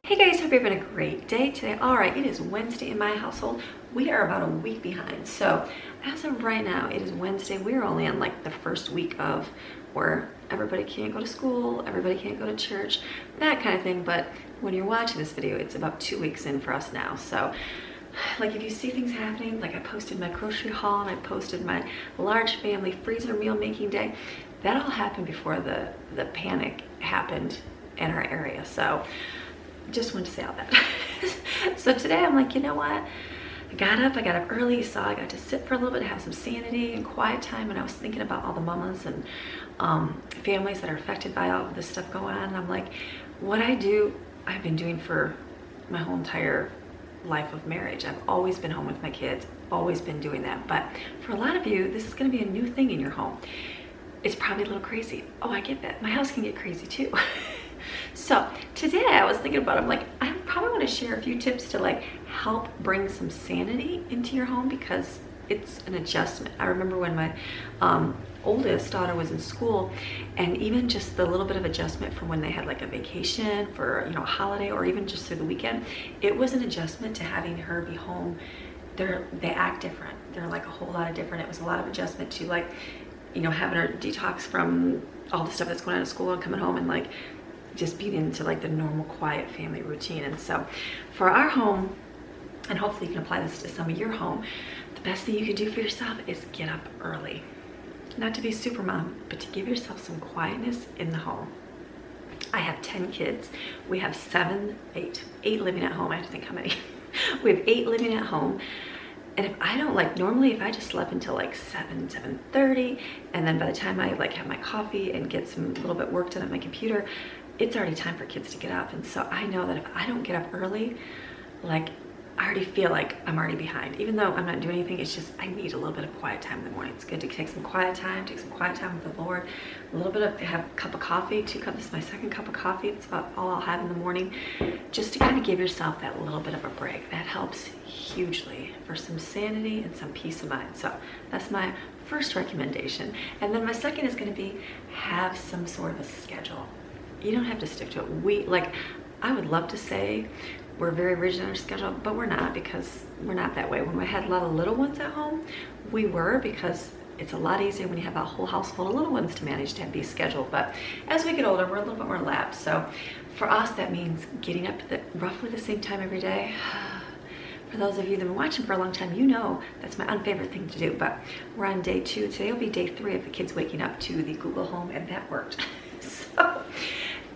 Hey guys, hope you're having a great day today. All right, it is Wednesday in my household. We are about a week behind. So as of right now, it is Wednesday. We're only on like the first week of where everybody can't go to school, everybody can't go to church, that kind of thing. But when you're watching this video, it's about 2 weeks in for us now. So like if you see things happening, like I posted my grocery haul and I posted my large family freezer meal making day, that all happened before the panic happened in our area. So just wanted to say all that. So today I'm like, you know what? I got up early, so I got to sit for a little bit, have some sanity and quiet time, and I was thinking about all the mamas and families that are affected by all of this stuff going on. And I'm like, what I do, I've been doing for my whole entire life of marriage. I've always been home with my kids, always been doing that. But for a lot of you, this is gonna be a new thing in your home. It's probably a little crazy. Oh, I get that. My house can get crazy too. So today I was thinking about, I'm like, I probably want to share a few tips to like help bring some sanity into your home, because it's an adjustment. I remember when my oldest daughter was in school, and even just the little bit of adjustment from when they had like a vacation for, you know, a holiday, or even just through the weekend, it was an adjustment to having her be home. They act different. They're like a whole lot of different. It was a lot of adjustment to, like, you know, having her detox from all the stuff that's going on at school and coming home and like just being into like the normal quiet family routine. And so for our home, and hopefully you can apply this to some of your home, the best thing you can do for yourself is get up early. Not to be super mom, but to give yourself some quietness in the home. I have 10 kids. We have eight living at home. I have to think how many. We have 8 living at home. And if I don't, like, normally if I just slept until like 7:30, and then by the time I like have my coffee and get some little bit work done at my computer, it's already time for kids to get up. And so I know that if I don't get up early, like, I already feel like I'm already behind. Even though I'm not doing anything, it's just I need a little bit of quiet time in the morning. It's good to take some quiet time with the Lord. A little bit of, have a cup of coffee, 2 cups. This is my second cup of coffee. It's about all I'll have in the morning. Just to kind of give yourself that little bit of a break. That helps hugely for some sanity and some peace of mind. So that's my first recommendation. And then my second is going to be, have some sort of a schedule. You don't have to stick to it. I would love to say we're very rigid on our schedule, but we're not, because we're not that way. When we had a lot of little ones at home, we were, because it's a lot easier when you have a whole house full of little ones to manage to be scheduled. But as we get older, we're a little bit more lax. So for us, that means getting up at roughly the same time every day. For those of you that have been watching for a long time, you know that's my unfavorite thing to do. But we're on day 2. Today will be day 3 of the kids waking up to the Google Home, and that worked. So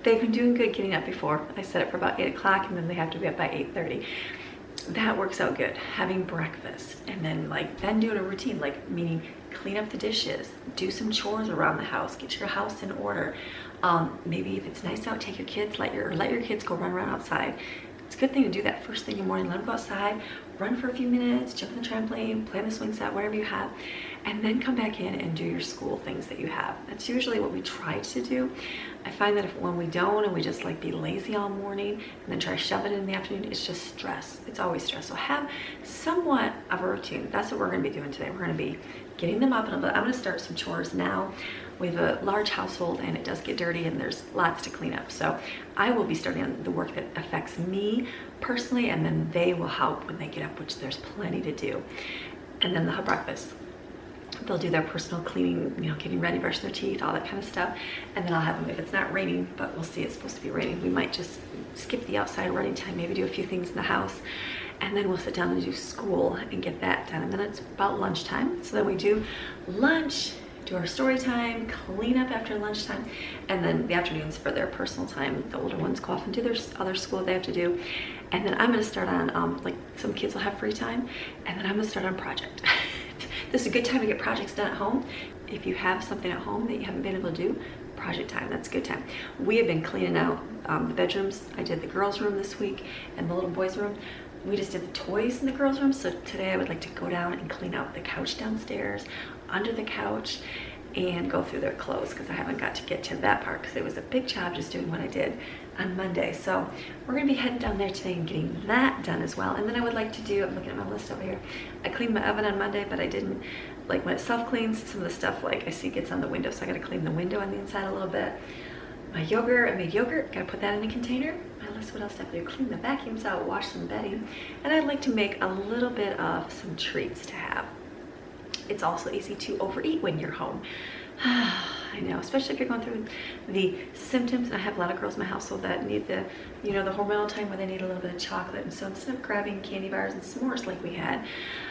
they've been doing good getting up before. I set it for about 8 o'clock, and then they have to be up by 8:30. That works out good. Having breakfast, and then doing a routine, like meaning clean up the dishes, do some chores around the house, get your house in order. Maybe if it's nice out, take your kids, let your kids go run around outside. It's a good thing to do that first thing in the morning. Let them go outside, run for a few minutes, jump on the trampoline, play on the swing set, whatever you have, and then come back in and do your school things that you have. That's usually what we try to do. I find that when we don't, and we just like be lazy all morning and then try to shove it in the afternoon, it's just stress. It's always stress. So have somewhat of a routine. That's what we're going to be doing today. We're going to be getting them up, and I'm going to start some chores now. We have a large household, and it does get dirty, and there's lots to clean up. So I will be starting on the work that affects me personally, and then they will help when they get up, which there's plenty to do. And then they'll have breakfast. They'll do their personal cleaning, you know, getting ready, brushing their teeth, all that kind of stuff. And then I'll have them, if it's not raining, but we'll see, it's supposed to be raining, we might just skip the outside running time, maybe do a few things in the house. And then we'll sit down and do school and get that done. And then it's about lunchtime. So then we do lunch, do our story time, clean up after lunchtime, and then the afternoons for their personal time. The older ones go off and do their other school they have to do. And then I'm going to start on, like, some kids will have free time, and then I'm going to start on project. This is a good time to get projects done at home. If you have something at home that you haven't been able to do, project time, that's a good time. We have been cleaning out the bedrooms. I did the girls' room this week and the little boys' room. We just did the toys in the girls' room. So today I would like to go down and clean out the couch downstairs, under the couch, and go through their clothes, because I haven't got to get to that part, because it was a big job just doing what I did on Monday. So we're going to be heading down there today and getting that done as well. And then I would like to do, I'm looking at my list over here, I cleaned my oven on Monday, but I didn't, like, when it self-cleans, some of the stuff, like, I see gets on the window, so I got to clean the window on the inside a little bit. My yogurt, I made yogurt, got to put that in a container. My what else do I have to do? Clean the vacuums out, wash some bedding, and I'd like to make a little bit of some treats to have. It's also easy to overeat when you're home. I know, especially if you're going through the symptoms. And I have a lot of girls in my household that need the, you know, the hormonal time where they need a little bit of chocolate. And so instead of grabbing candy bars and s'mores like we had,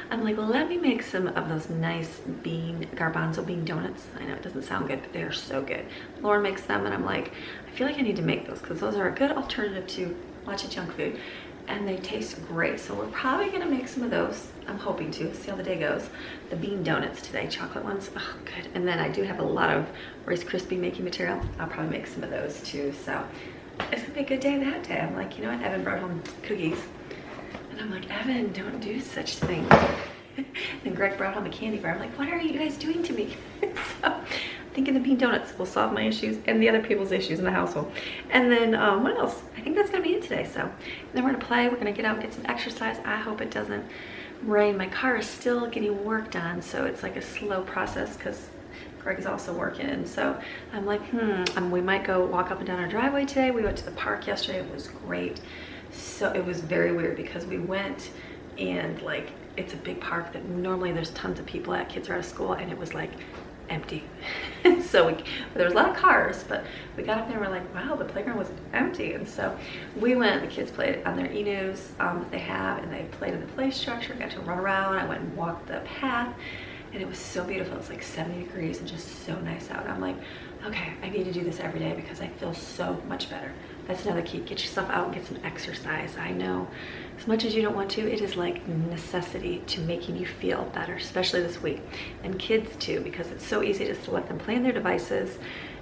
I'm like, well, let me make some of those nice garbanzo bean donuts. I know it doesn't sound good, but they are so good. Lauren makes them, and I'm like, I feel like I need to make those because those are a good alternative to lots of junk food. And they taste great. So we're probably gonna make some of those. I'm hoping to, see how the day goes. The bean donuts today, chocolate ones, oh good. And then I do have a lot of Rice Krispie making material. I'll probably make some of those too. So it's gonna be a good day that day. I'm like, you know what, Evan brought home cookies. And I'm like, Evan, don't do such things. And Greg brought home a candy bar. I'm like, what are you guys doing to me? So I'm thinking the bean donuts will solve my issues and the other people's issues in the household. And then what else? I think that's gonna be it today. So and then we're gonna play, we're gonna get out and get some exercise. I hope it doesn't rain. My car is still getting work done, so it's like a slow process because Greg is also working. And so I'm like, we might go walk up and down our driveway today. We went to the park yesterday. It was great. So it was very weird because we went and like, it's a big park that normally there's tons of people at, kids are out of school, and it was like empty. So there was a lot of cars, but we got up there and we're like, wow, the playground was empty. And so we went, the kids played on their e-news that they have, and they played in the play structure, got to run around. I went and walked the path, and it was so beautiful. It's like 70 degrees and just so nice out. I'm like, okay, I need to do this every day because I feel so much better. That's another key. Get yourself out and get some exercise. I know as much as you don't want to, it is like necessity to making you feel better, especially this week. And kids too, because it's so easy just to let them play on their devices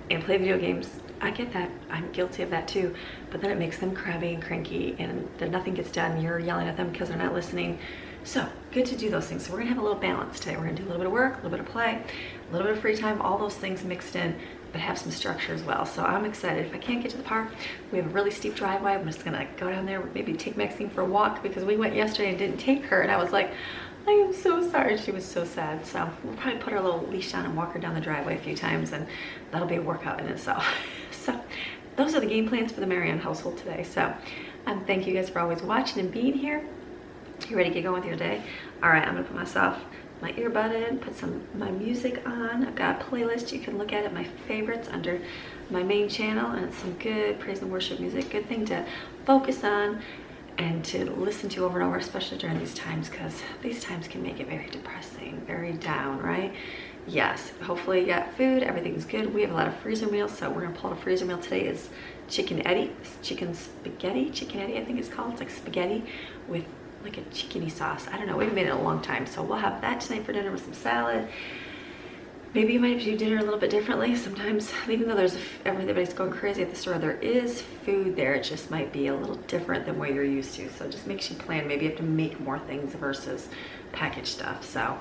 and play video games. I get that. I'm guilty of that too. But then it makes them crabby and cranky, and then nothing gets done. You're yelling at them because they're not listening. So good to do those things. So we're gonna have a little balance today. We're gonna do a little bit of work, a little bit of play, a little bit of free time, all those things mixed in, but have some structure as well. So I'm excited. If I can't get to the park, we have a really steep driveway. I'm just gonna go down there, maybe take Maxine for a walk, because we went yesterday and didn't take her, and I was like, I am so sorry. She was so sad. So we'll probably put her little leash on and walk her down the driveway a few times, and that'll be a workout in itself. So those are the game plans for the Maryon household today. So thank you guys for always watching and being here. You ready to get going with your day? All right, I'm gonna put my earbud in, put my music on. I've got a playlist you can look at my favorites under my main channel, and it's some good praise and worship music. Good thing to focus on and to listen to over and over, especially during these times, because these times can make it very depressing, very down, right? Yes, hopefully you got food, everything's good. We have a lot of freezer meals, so we're gonna pull out a freezer meal today. Is chicken spaghetti, I think it's called. It's like spaghetti with like a chickeny sauce. I don't know, we haven't made it in a long time, so we'll have that tonight for dinner with some salad. Maybe you might do dinner a little bit differently. Sometimes, even though everybody's going crazy at the store, there is food there. It just might be a little different than what you're used to. So it just makes you plan. Maybe you have to make more things versus packaged stuff. So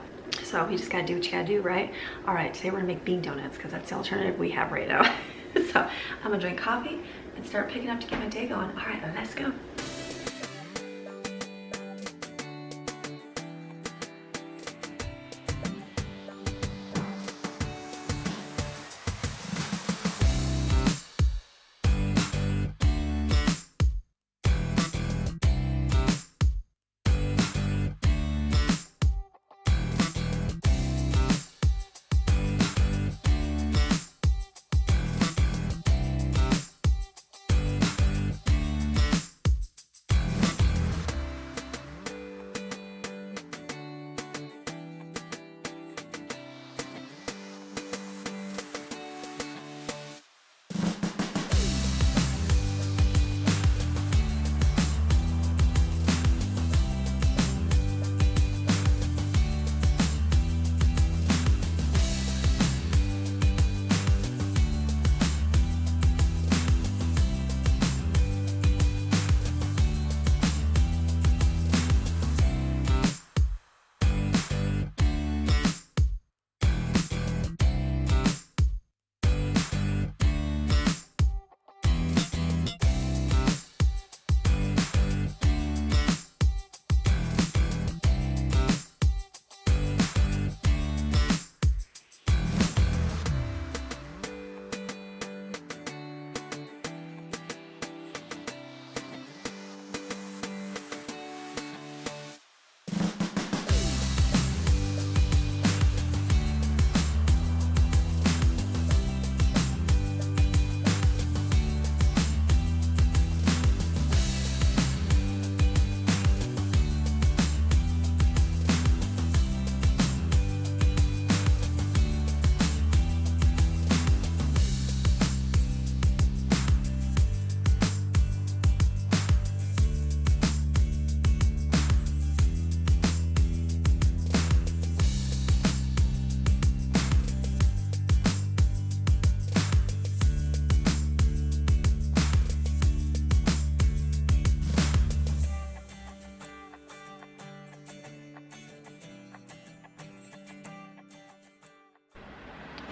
you just gotta do what you gotta do, right? All right, today we're gonna make bean donuts because that's the alternative we have right now. So I'm gonna drink coffee and start picking up to get my day going. All right, let's go.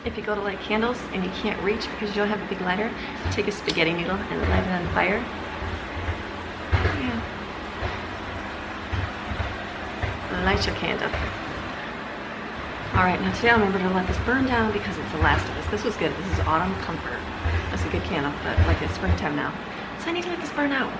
if you go to light candles and you can't reach because you don't have a big lighter, take a spaghetti needle and light it on fire. Yeah. Light your candle. Alright, now today I'll remember to let this burn down because it's the last of us. This was good. This is Autumn Comfort. That's a good candle, but like it's springtime now. So I need to let this burn out.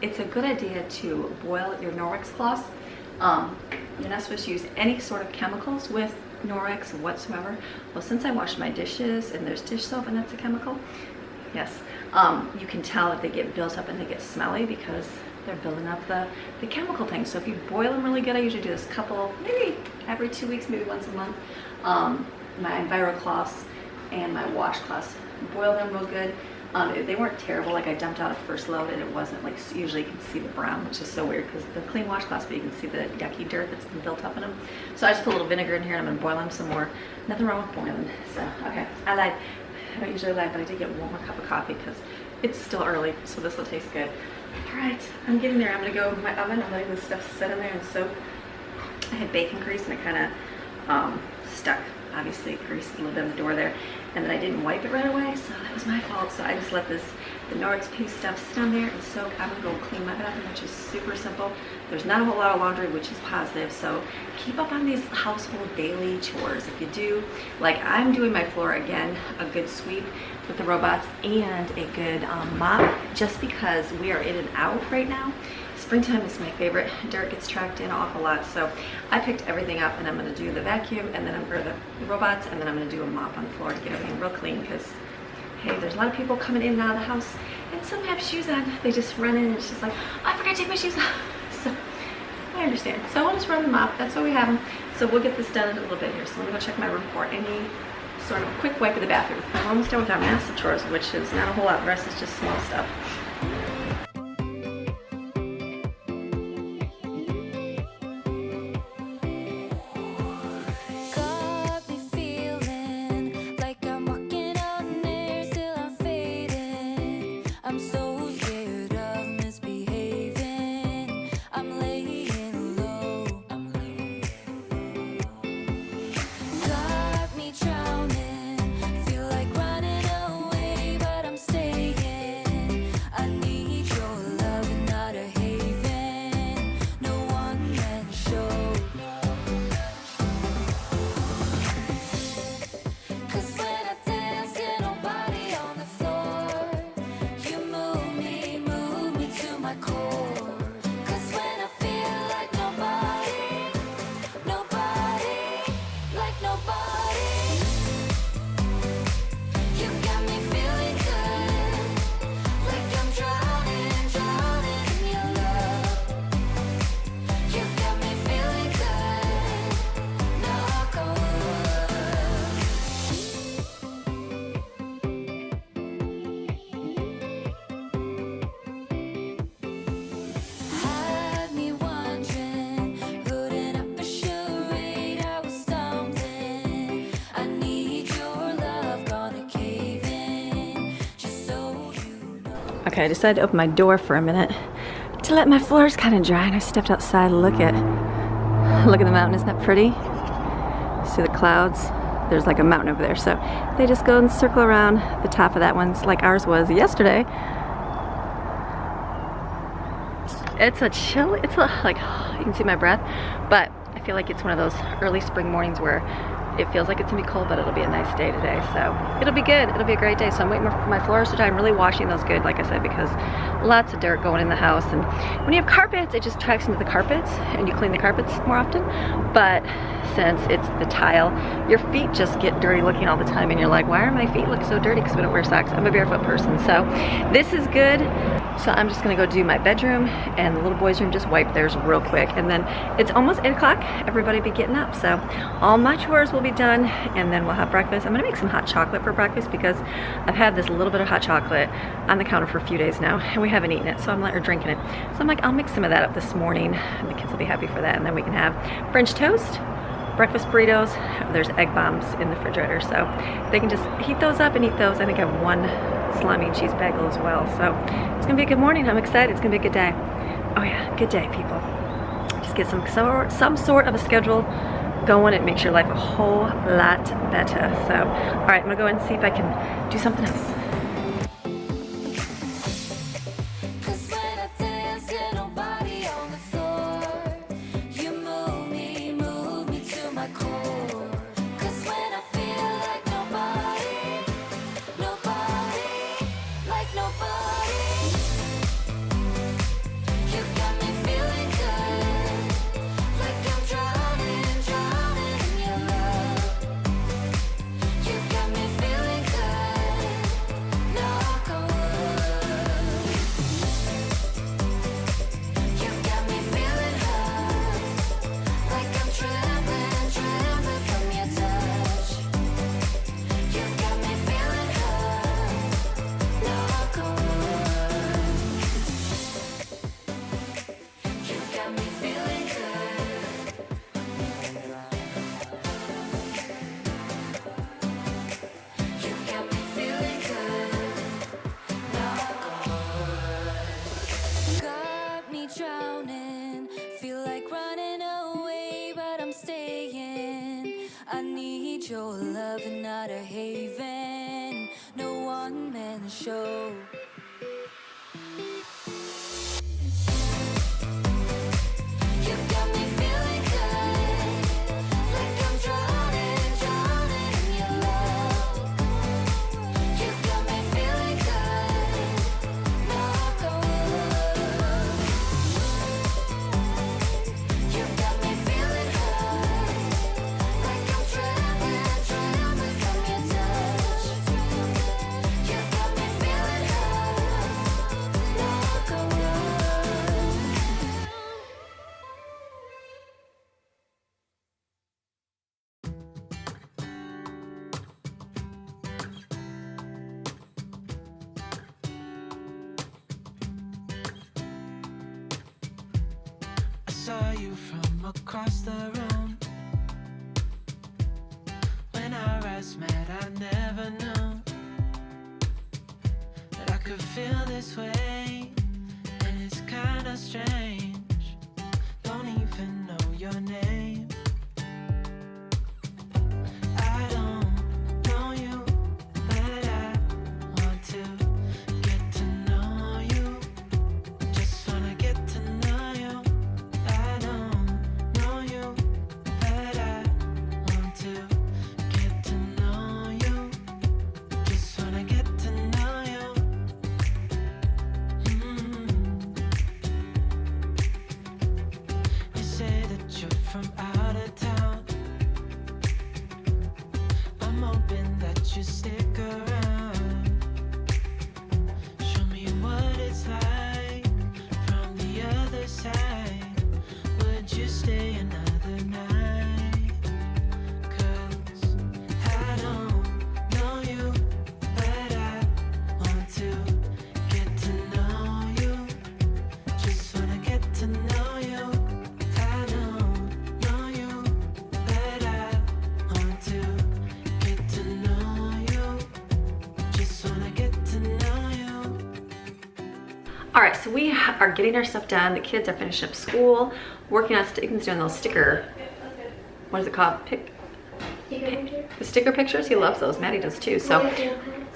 It's a good idea to boil your Norwex cloths. You're not supposed to use any sort of chemicals with Norwex whatsoever. Well, since I wash my dishes and there's dish soap and that's a chemical, yes, you can tell if they get built up and they get smelly because they're building up the chemical thing. So if you boil them really good, I usually do this couple, maybe every 2 weeks, maybe once a month. My Enviro cloths and my washcloths, boil them real good. They weren't terrible. Like I dumped out a first load and it wasn't like, usually you can see the brown, which is so weird because they're clean washcloths, but you can see the yucky dirt that's been built up in them. So I just put a little vinegar in here and I'm gonna boil them some more. Nothing wrong with boiling. So, okay, I lied. I don't usually lie, but I did get one more cup of coffee because it's still early, so this will taste good. All right, I'm getting there. I'm gonna go in my oven. I'm letting this stuff sit in there and soak. I had bacon grease and it kind of stuck. Obviously, grease a little bit on the door there. And then I didn't wipe it right away, so that was my fault. So I just let the Norwex paste stuff sit on there and soak. I'm gonna go clean my bathroom, which is super simple. There's not a whole lot of laundry, which is positive. So keep up on these household daily chores. If you do, like I'm doing my floor again, a good sweep with the robots and a good mop, just because we are in and out right now. Springtime is my favorite. Dirt gets tracked in an awful lot, so I picked everything up and I'm going to do the vacuum and then the robots, and then I'm going to do a mop on the floor to get everything real clean because, hey, there's a lot of people coming in and out of the house and some have shoes on. They just run in and it's just like, oh, I forgot to take my shoes off. So I understand. So I'll just run the mop. That's why we have them. So we'll get this done in a little bit here. So let me go check my room for any sort of quick wipe of the bathroom. I'm almost done with our massive chores, which is not a whole lot. The rest is just small stuff. Move Okay, I decided to open my door for a minute to let my floors kind of dry, and I stepped outside to look at the mountain. Isn't that pretty? See the clouds? There's like a mountain over there, so they just go and circle around the top of that one, like ours was yesterday. It's a chill, it's like, you can see my breath, but I feel like it's one of those early spring mornings where it feels like it's gonna be cold, but it'll be a nice day today, so it'll be good. It'll be a great day. So I'm waiting for my floors to dry. I'm really washing those good, like I said, because lots of dirt going in the house, and when you have carpets, it just tracks into the carpets, and you clean the carpets more often. But since it's the tile, your feet just get dirty looking all the time, and you're like, why are my feet look so dirty? Because we don't wear socks. I'm a barefoot person, so this is good. So I'm just gonna go do my bedroom and the little boy's room, just wipe theirs real quick, and then it's almost 8 o'clock. Everybody be getting up, so all my chores will be done, and then we'll have breakfast. I'm gonna make some hot chocolate for breakfast because I've had this little bit of hot chocolate on the counter for a few days now, and we haven't eaten it, so I'm like, or drinking it. So I'm like, I'll mix some of that up this morning, and the kids will be happy for that, and then we can have French toast, breakfast burritos. There's egg bombs in the refrigerator, so they can just heat those up and eat those. I think I have one salami and cheese bagel as well, so it's gonna be a good morning. I'm excited. It's gonna be a good day. Oh yeah, good day, people. Just get some sort of a schedule going and makes your life a whole lot better. So all right, I'm gonna go and see if I can do something else. Drowning, feel like running away, but I'm staying. I need your love and not a haven, no one-man show. You got me feeling good, like I'm drowning in your love. You got me feeling good, knock on wood. You got me feeling hurt, like I'm trembling from your touch. You got me feeling hurt, knock on wood. I saw you from across the room. When our eyes met, I never knew that I could feel this way, and it's kinda strange. Don't even know your name. I don't know you, but I want to get to know you. Just wanna get to know you. I don't know you, but I want to get to know you. Just wanna get to know you. All right, so we are getting our stuff done. The kids are finishing up school, working on, Ethan's doing those sticker, what is it called? The sticker pictures. He loves those. Maddie does too. So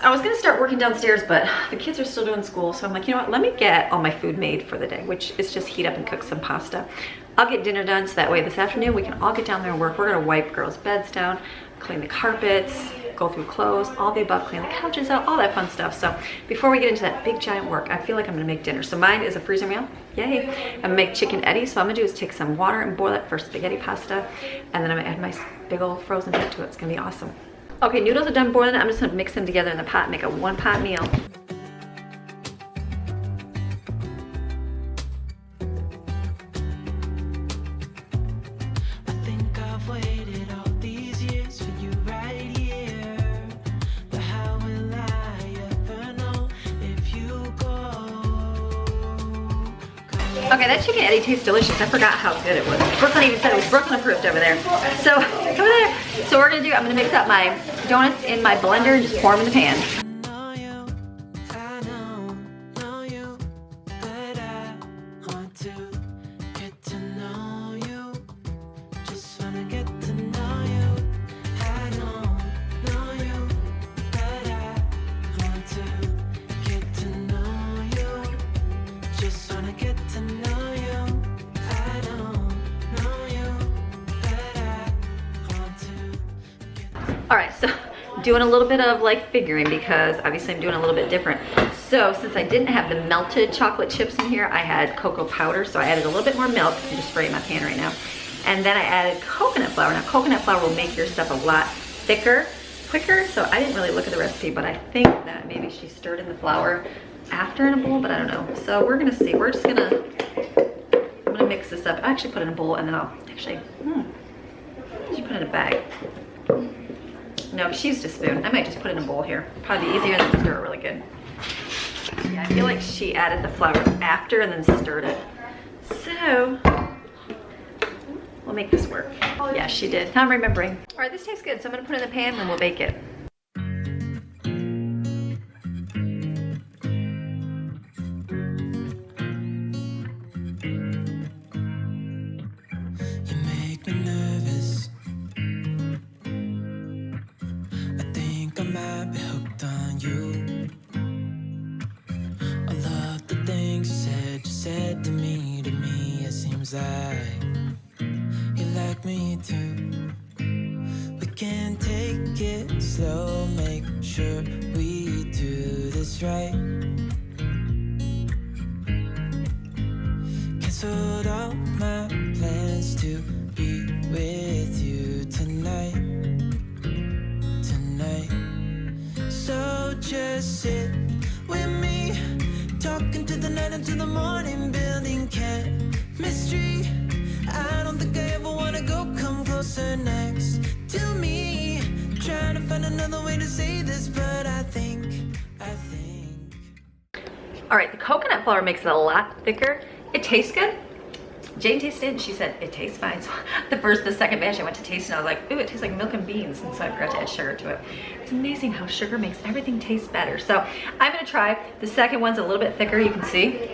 I was gonna start working downstairs, but the kids are still doing school. So I'm like, you know what? Let me get all my food made for the day, which is just heat up and cook some pasta. I'll get dinner done so that way this afternoon we can all get down there and work. We're gonna wipe girls' beds down, clean the carpets, go through clothes, all the above, clean the couches out, all that fun stuff. So before we get into that big giant work, I feel like I'm gonna make dinner. So mine is a freezer meal. Yay. I'm gonna make chicken eddy. So what I'm gonna do is take some water and boil it for spaghetti pasta, and then I'm gonna add my big old frozen pit to it. It's gonna be awesome. Okay, noodles are done boiling. I'm just gonna mix them together in the pot and make a one pot meal. I think I've waited all these years for you right here. But how will I ever know if you go? Okay, that chicken eddy tastes delicious. I forgot how good it was. Brooklyn even said it was Brooklyn approved over there. So, over there. So what we're gonna do, I'm gonna mix up my donuts in my blender and just pour them in the pan. I know you, but I want to get to know you. Just wanna get to know you. I know you, but I want to get to know you. Just wanna get to know you. I don't know you, but I want to. All right, so doing a little bit of like figuring because obviously I'm doing a little bit different. So since I didn't have the melted chocolate chips in here, I had cocoa powder. So I added a little bit more milk. I'm just spraying my pan right now. And then I added coconut flour. Now coconut flour will make your stuff a lot thicker, quicker. So I didn't really look at the recipe, but I think that maybe she stirred in the flour after in a bowl, but I don't know. So we're gonna see. We're just gonna, I'm gonna mix this up. I actually put it in a bowl and then I'll actually, she put it in a bag. No, she used a spoon. I might just put it in a bowl here. Probably easier than stir it really good. Yeah, I feel like she added the flour after and then stirred it. So, we'll make this work. Yeah, she did. Now I'm remembering. All right, this tastes good. So I'm gonna put it in the pan and then we'll bake it. You make me nervous. I think I might be hooked on you. I love the things you said to me. It seems like you like me too. We can take it slow, make sure we do this right. Canceled all my plans to be with you tonight. So just sit with me, talking to the night until the morning, building chemistry. I don't think I ever wanna go, come closer next to me. Trying to find another way to say this, but I think. All right, the coconut flour makes it a lot thicker. It tastes good. Jane tasted it and she said, it tastes fine. So the second batch I went to taste and I was like, ooh, it tastes like milk and beans. And so I forgot to add sugar to it. It's amazing how sugar makes everything taste better. So I'm gonna try. The second one's a little bit thicker, you can see.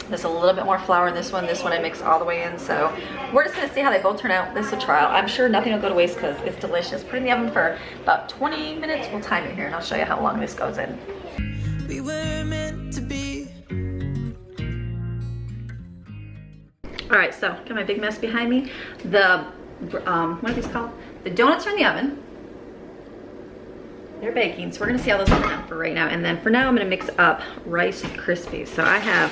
There's a little bit more flour in this one. This one I mixed all the way in. So we're just gonna see how they both turn out. This is a trial. I'm sure nothing will go to waste because it's delicious. Put it in the oven for about 20 minutes. We'll time it here and I'll show you how long this goes in. We were meant to be. All right, so got my big mess behind me. The, what are these called? The donuts are in the oven. They're baking, so we're gonna see how those turn out for right now. And then for now, I'm gonna mix up Rice Krispies. So I have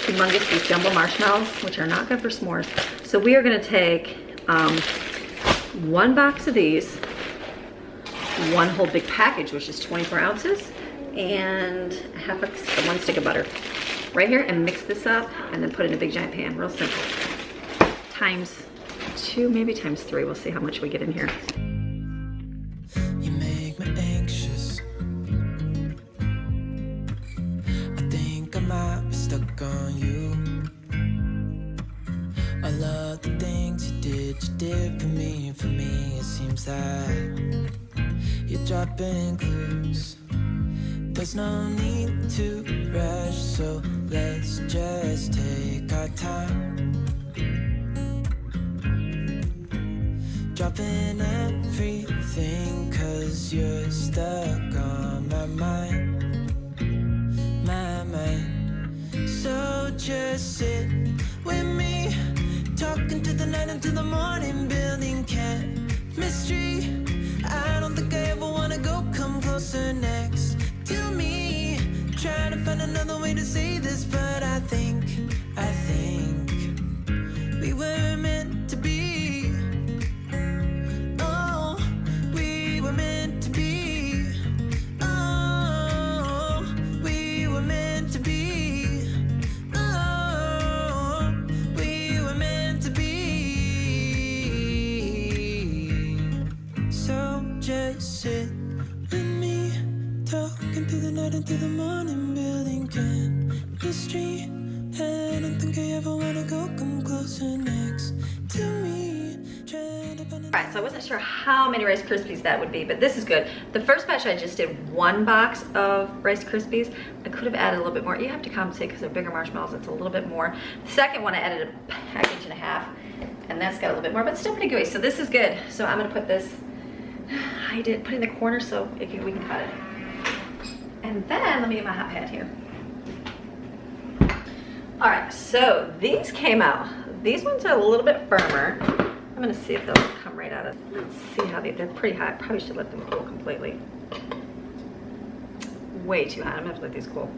humongous these jumbo marshmallows, which are not good for s'mores. So we are gonna take one box of these, one whole big package, which is 24 ounces, and one stick of butter right here, and mix this up and then put it in a big giant pan. Real simple. Times 2, maybe times 3. We'll see how much we get in here. You make me anxious. I think I might be stuck on you. I love the things you did for me. It seems like you're dropping clues. There's no need to rush, so let time. Dropping everything 'cause you're stuck on my mind, my mind. So just sit with me, talking to the night until the morning, building chemistry. I don't think I ever wanna go, come closer next to me. Trying to find another way to say this, but I think we were meant to be. Oh, we were meant to be. Oh, we were meant to be. Oh, we were meant to be. So just sit with me, talking through the night until the morning, building chemistry. I don't think I ever wanna go, come closer next to me. Alright, so I wasn't sure how many Rice Krispies that would be, but this is good. The first batch I just did 1 box of Rice Krispies. I could have added a little bit more. You have to compensate because they're bigger marshmallows, it's a little bit more. The second one I added a package and a half, and that's got a little bit more, but still pretty gooey, so this is good. So I'm gonna put this, I did put it in the corner so we can cut it. And then, let me get my hot pad here. All right, so these came out. These ones are a little bit firmer. I'm gonna see if they'll come right out of, let's see how they're pretty hot. Probably should let them cool completely. Way too hot, I'm gonna have to let these cool.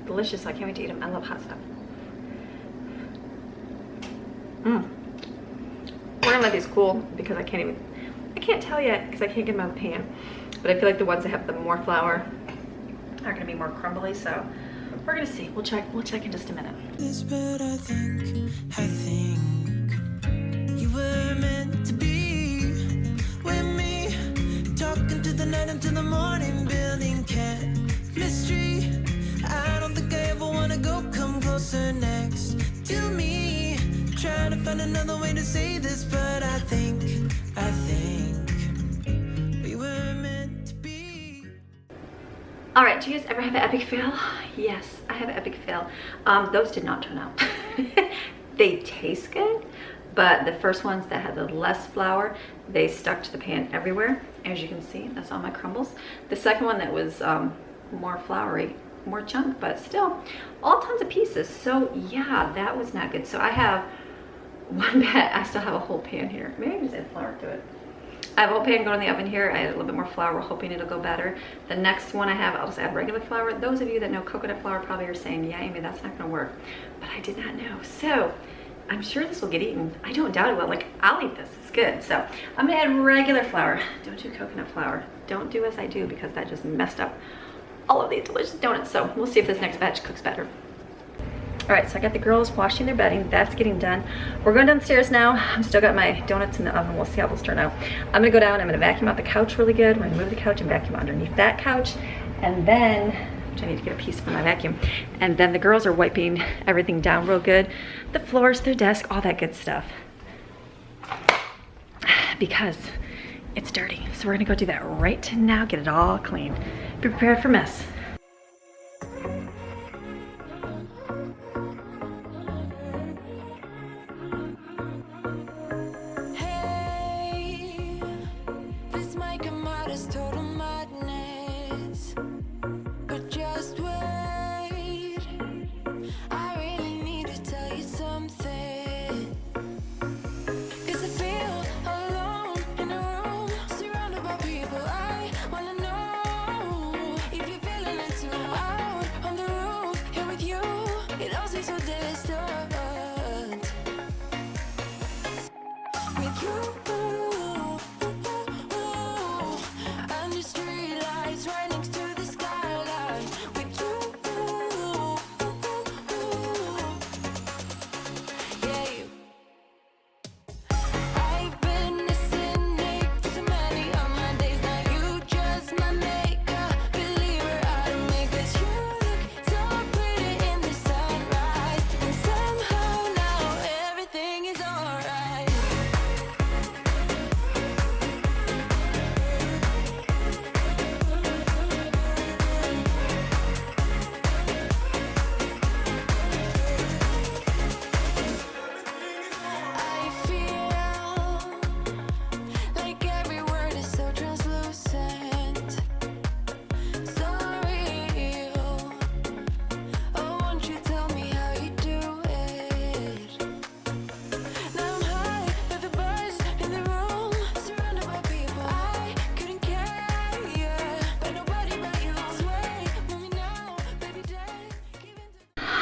Delicious, I can't wait to eat them. I love hot stuff. We're gonna let these cool because I can't tell yet because I can't get them out of the pan. But I feel like the ones that have the more flour are gonna be more crumbly, so we're gonna see. We'll check in just a minute. This, but I think you were meant to be with me, talking to the night until the morning, building chemistry. I don't think I ever wanna go, come closer next to me. Trying to find another way to say this, but I think we were meant to be. All right, do you guys ever have an epic fail? Yes, I have an epic fail. Those did not turn out. They taste good, but the first ones that had the less flour, they stuck to the pan everywhere. As you can see, that's all my crumbles. The second one that was more floury, more chunk, but still all tons of pieces. So yeah, that was not good. So I have one pan, I still have a whole pan here. Maybe I can just add flour to it. I have a whole pan going in the oven here. I added a little bit more flour, hoping it'll go better. The next one I have, I'll just add regular flour. Those of you that know coconut flour probably are saying, yeah, Amy, that's not gonna work. But I did not know. So I'm sure this will get eaten. I don't doubt it will. Like, I'll eat this, it's good. So I'm gonna add regular flour. Don't do coconut flour. Don't do as I do because that just messed up all of these delicious donuts. So we'll see if this next batch cooks better. All right, so I got the girls washing their bedding. That's getting done. We're going downstairs now. I'm still got my donuts in the oven. We'll see how those turn out. I'm gonna go down, I'm gonna vacuum out the couch really good. We're gonna move the couch and vacuum underneath that couch. And then, which I need to get a piece for my vacuum. And then the girls are wiping everything down real good. The floors, their desk, all that good stuff. Because it's dirty. So we're gonna go do that right now, get it all clean. Be prepared for mess. Hey, this might come out as total madness, but just wait. I really need to tell you something. 'Cause I feel alone in a room, surrounded by people. I wanna know if you're feeling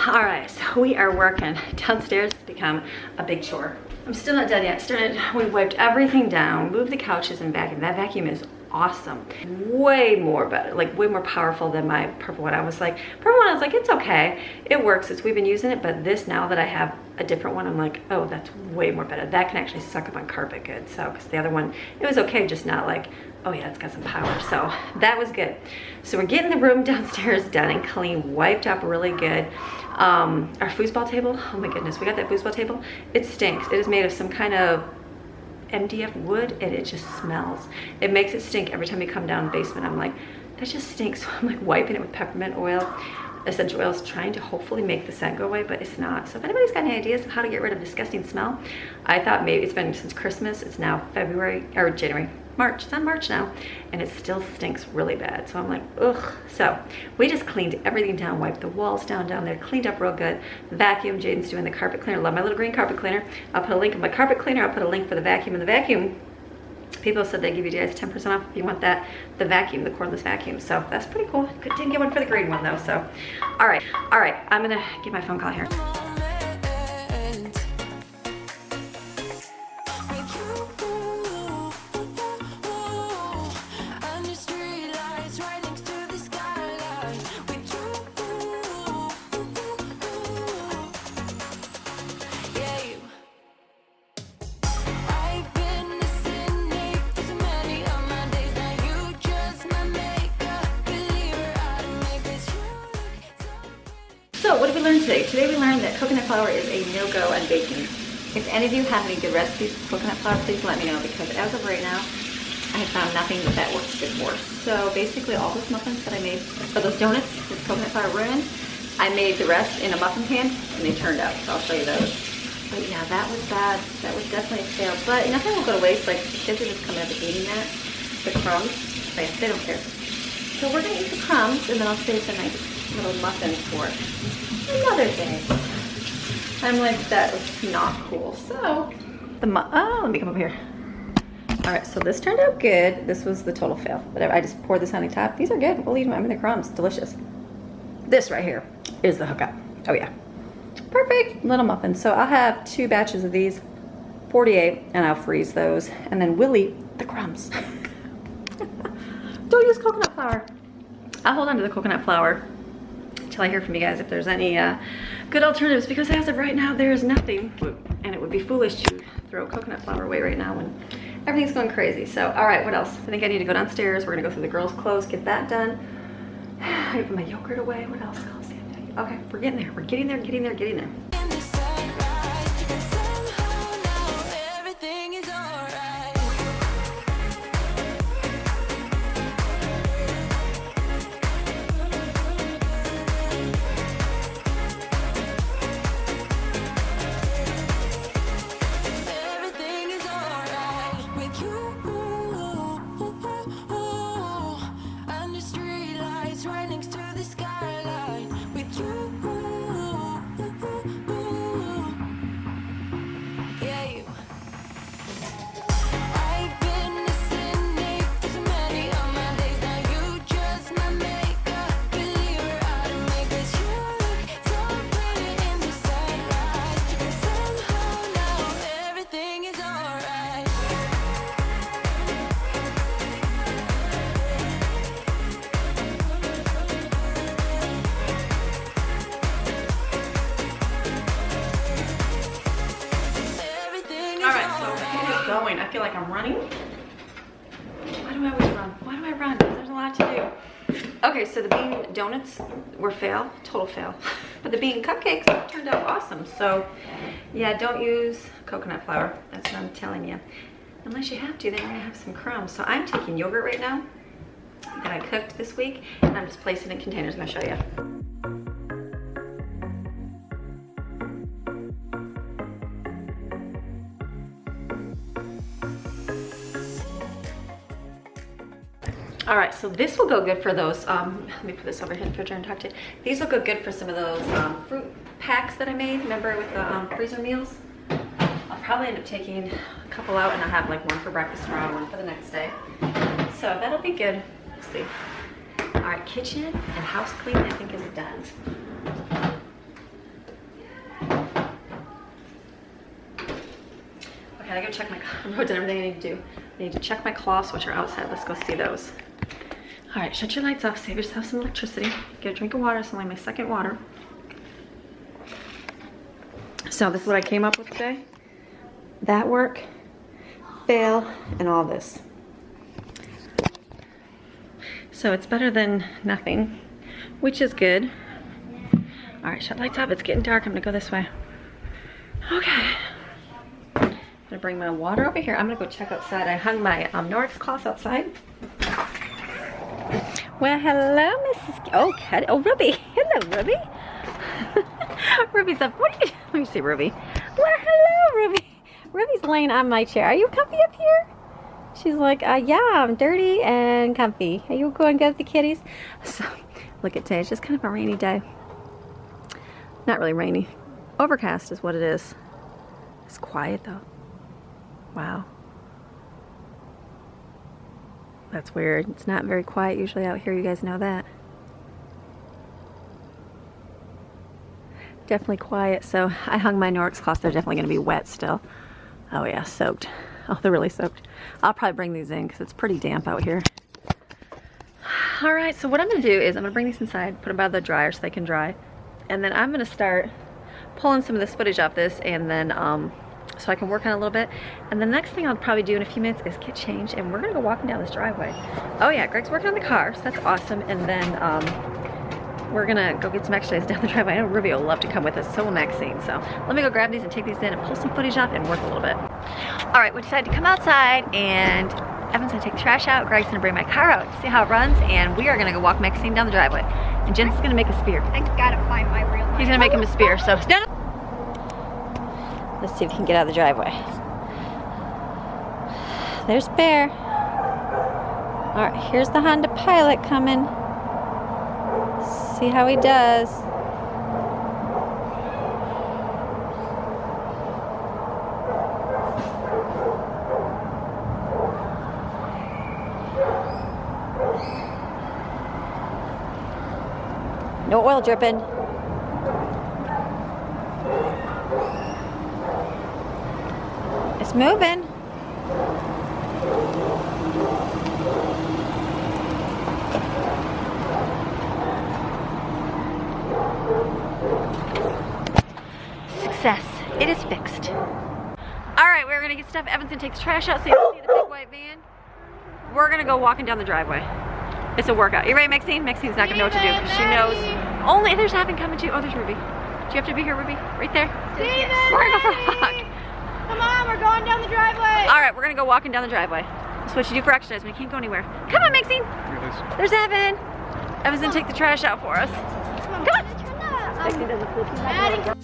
All right, so we are working. Downstairs has become a big chore. I'm still not done yet. We wiped everything down, moved the couches and vacuum. That vacuum is awesome. Way more better, like way more powerful than my purple one. Purple one, I was like, it's okay. It works, we've been using it, but this, now that I have a different one, I'm like, oh, that's way more better. That can actually suck up on carpet good. So, because the other one, it was okay, just not like, oh yeah, it's got some power. So that was good. So we're getting the room downstairs done and clean, wiped up really good. Our foosball table, oh my goodness, we got that foosball table. It stinks. It is made of some kind of MDF wood and it just smells. It makes it stink every time you come down the basement. I'm like, that just stinks. So I'm like wiping it with peppermint oil, essential oils, trying to hopefully make the scent go away, but it's not. So if anybody's got any ideas of how to get rid of disgusting smell, I thought maybe it's been since Christmas. It's now February or January. March, it's on March now, and it still stinks really bad. So I'm like, ugh. So we just cleaned everything down, wiped the walls down there, cleaned up real good. Vacuum, Jaden's doing the carpet cleaner. Love my little green carpet cleaner. I'll put a link of my carpet cleaner. I'll put a link for the vacuum. And the vacuum, people said they give you guys 10% off if you want that, the vacuum, the cordless vacuum. So that's pretty cool. Didn't get one for the green one though, so. All right, I'm gonna get my phone call here. So what did we learn today? Today we learned that coconut flour is a no-go on baking. If any of you have any good recipes for coconut flour, please let me know, because as of right now, I have found nothing that works good for. So basically all those muffins that I made, or those donuts with coconut flour were in, I made the rest in a muffin pan and they turned out, so I'll show you those. But yeah, that was bad. That was definitely a fail. But nothing will go to waste. Like the kids are just coming up and eating that. The crumbs, they don't care. So we're gonna eat the crumbs and then I'll save the nice little muffins for another day. I'm like, that was not cool. So let me come over here. All right, so this turned out good. This was the total fail. Whatever, I just poured this on the top. These are good. We'll eat them. I mean, the crumbs, delicious. This right here is the hookup. Oh yeah, perfect little muffins. So I'll have 2 batches of these, 48, and I'll freeze those, and then we'll eat the crumbs. Don't use coconut flour. I'll hold on to the coconut flour until I hear from you guys if there's any good alternatives, because as of right now, there is nothing, and it would be foolish to throw coconut flour away right now when everything's going crazy. So, all right, what else? I think I need to go downstairs. We're gonna go through the girls' clothes, get that done. I put my yogurt away. What else? Okay, we're getting there. We're getting there, getting there, getting there. Going. I feel like I'm running. Why do I always run? Why do I run? There's a lot to do. Okay, so the bean donuts were fail, total fail. But the bean cupcakes turned out awesome. So yeah, don't use coconut flour. That's what I'm telling you. Unless you have to, then you're gonna have some crumbs. So I'm taking yogurt right now that I cooked this week, and I'm just placing it in containers. I'm gonna show you. All right, so this will go good for those, let me put this over here in the fridge and talk to you. These will go good for some of those fruit packs that I made, remember, with the freezer meals? I'll probably end up taking a couple out, and I'll have like one for breakfast tomorrow, one for the next day. So that'll be good, we'll see. All right, kitchen and house cleaning I think is done. Okay, I gotta check my, I wrote down everything I need to do. I need to check my cloths, which are outside. Let's go see those. All right, shut your lights off, save yourself some electricity. Get a drink of water, it's only my second water. So this is what I came up with today. That work, fail, and all this. So it's better than nothing, which is good. All right, shut lights off, it's getting dark. I'm gonna go this way. Okay. I'm gonna bring my water over here. I'm gonna go check outside. I hung my Norwex cloths outside. Well, hello, Mrs. Oh, Ruby. Hello, Ruby. Ruby's up. What are you? Let me see, Ruby. Well, hello, Ruby. Ruby's laying on my chair. Are you comfy up here? She's like, yeah, I'm dirty and comfy. Are you going to go with the kitties? So, look at today. It's just kind of a rainy day. Not really rainy. Overcast is what it is. It's quiet though. Wow. That's weird. It's not very quiet usually out here. You guys know that. Definitely quiet. So I hung my Norwex cloths. They're definitely going to be wet still. Oh yeah, soaked. Oh, they're really soaked. I'll probably bring these in because it's pretty damp out here. All right, so what I'm going to do is I'm going to bring these inside, put them by the dryer so they can dry. And then I'm going to start pulling some of this footage off this, and then so I can work on it a little bit. And the next thing I'll probably do in a few minutes is get changed, and we're gonna go walking down this driveway. Oh yeah, Greg's working on the car, so that's awesome. And then we're gonna go get some exercise down the driveway. I know Ruby will love to come with us, so will Maxine. So let me go grab these and take these in and pull some footage off and work a little bit. All right, we decided to come outside, and Evan's gonna take the trash out. Greg's gonna bring my car out to see how it runs, and we are gonna go walk Maxine down the driveway. And Jen's gonna make a spear. I gotta find my real life. He's gonna make him a spear, so stand up. Let's see if he can get out of the driveway. There's Bear. All right, here's the Honda Pilot coming. See how he does. No oil dripping. It's moving. Success. It is fixed. All right, we're gonna get stuff. Evan's gonna take the trash out so you can see the big white van. We're gonna go walking down the driveway. It's a workout. You ready, Maxine? Maxine's not gonna know what to do because she knows. Only there's Evan coming too. Oh, there's Ruby. Do you have to be here, Ruby? Right there? Steven, We're gonna go for a walk. come on, we're going down the driveway. All right, we're gonna go walking down the driveway. That's what you do for exercise when you can't go anywhere. Come on, Maxine. There's Evan. Evan's gonna take the trash out for us. Come on. Maxine does a flip.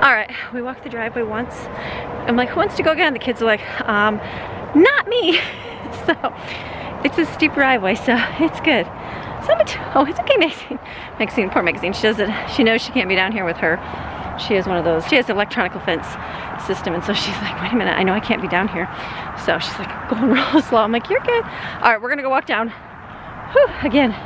All right, we walked the driveway once. I'm like, who wants to go again? The kids are like, not me. So it's a steep driveway, so it's good. Oh, it's okay, Maxine. Maxine, poor Maxine. She does it. She knows she can't be down here with her. She has one of those. She has an electronic fence system, and so she's like, wait a minute, I know I can't be down here. So she's like going real slow. I'm like, you're good. All right, we're gonna go walk down. Whew, again.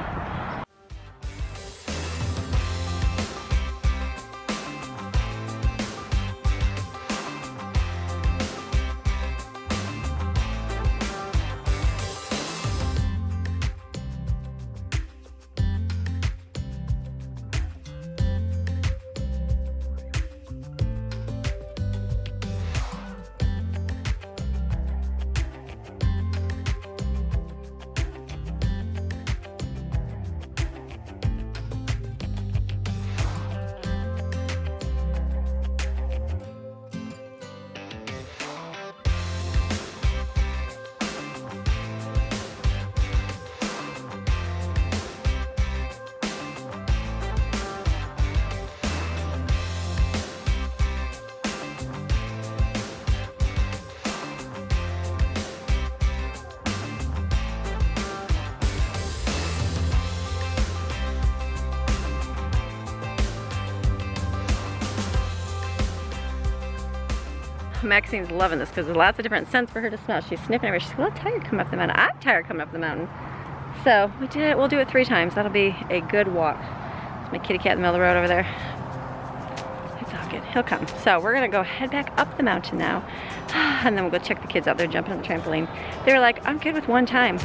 Maxine's loving this because there's lots of different scents for her to smell. She's sniffing everywhere. She's a little tired coming up the mountain. I'm tired coming up the mountain. So we'll do it 3 times. That'll be a good walk. There's my kitty cat in the middle of the road over there. It's all good. He'll come. So we're gonna go head back up the mountain now. And then we'll go check the kids out. They're jumping on the trampoline. They were like, I'm good with 1 time.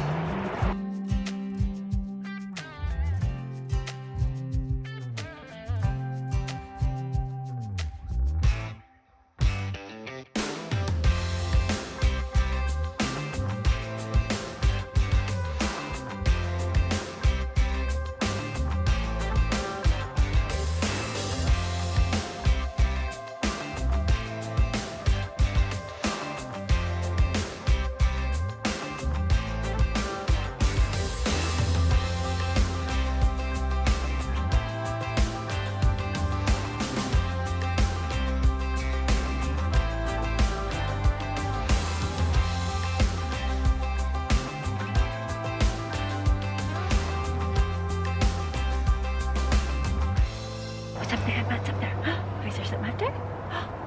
What's up there? What's up there? Oh, is there something up there?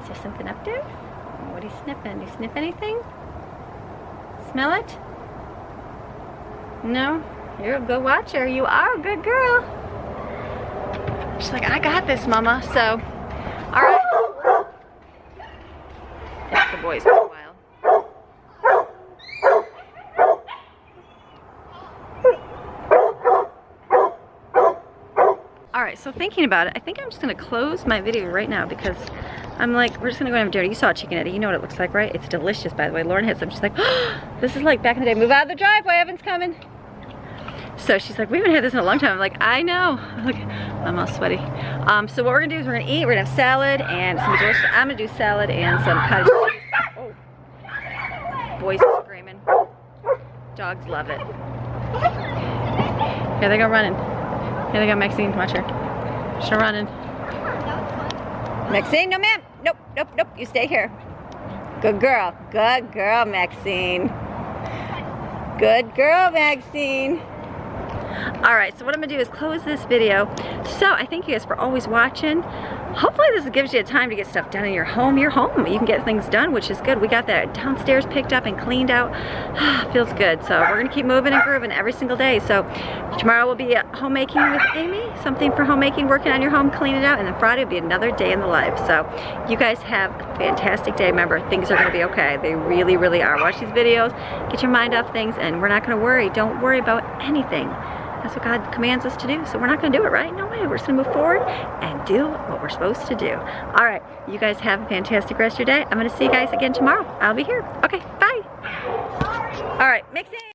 Is there something up there? What are you sniffing? Do you sniff anything? Smell it? No? You're a good watcher. You are a good girl. She's like, I got this, Mama. So, all right. It's the boys for a while. Alright, so thinking about it, I think I'm just going to close my video right now because I'm like, we're just going to go and have dinner. You saw chicken Eddie. You know what it looks like, right? It's delicious, by the way. Lauren had some. She's like, oh, this is like back in the day. Move out of the driveway. Evan's coming. So she's like, we haven't had this in a long time. I'm like, I know. Look, I'm all sweaty. So what we're going to do is we're going to eat. We're going to have salad and some delicious. I'm going to do salad and some cottage cheese. Oh. Boys screaming. Dogs love it. Here they go running. Here they go, Maxine. Watch her. She's running. Maxine, no ma'am. Nope, nope, nope. You stay here. Good girl. Good girl, Maxine. Good girl, Maxine. Alright, so what I'm going to do is close this video. So, I thank you guys for always watching. Hopefully this gives you a time to get stuff done in your home. You're home. You can get things done, which is good. We got that downstairs picked up and cleaned out. Feels good. So, we're going to keep moving and grooving every single day. So, tomorrow will be homemaking with Amy. Something for homemaking, working on your home, cleaning it out. And then Friday will be another day in the life. So, you guys have a fantastic day. Remember, things are going to be okay. They really, really are. Watch these videos. Get your mind off things. And we're not going to worry. Don't worry about anything. That's what God commands us to do, so we're not going to do it, right? No way. We're just going to move forward and do what we're supposed to do. All right, you guys have a fantastic rest of your day. I'm going to see you guys again tomorrow. I'll be here. Okay, bye. All right, mix it.